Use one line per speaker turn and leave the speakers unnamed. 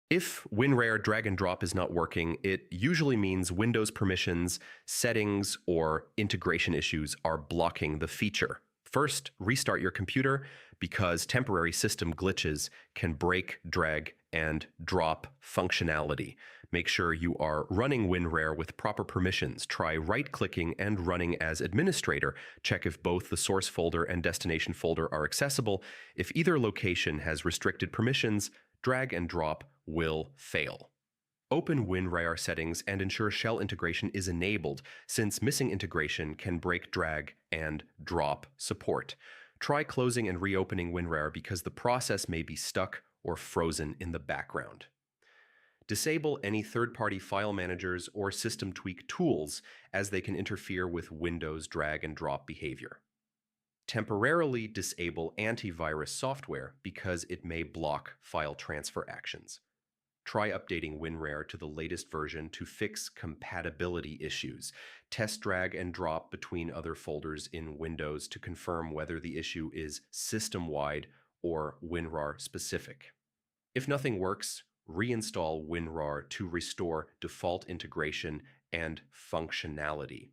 If WinRAR drag and drop is not working, it usually means Windows permissions, settings, or integration issues are blocking the feature. First, restart your computer because temporary system glitches can break drag and drop functionality. Make sure you are running WinRAR with proper permissions. Try right-clicking and running as administrator. Check if both the source folder and destination folder are accessible. If either location has restricted permissions, drag and drop will fail. Open WinRAR settings and ensure shell integration is enabled, since missing integration can break drag and drop support. Try closing and reopening WinRAR because the process may be stuck or frozen in the background. Disable any third-party file managers or system tweak tools, as they can interfere with Windows drag and drop behavior. Temporarily disable antivirus software because it may block file transfer actions. Try updating WinRAR to the latest version to fix compatibility issues. Test drag and drop between other folders in Windows to confirm whether the issue is system-wide or WinRAR specific. If nothing works, reinstall WinRAR to restore default integration and functionality.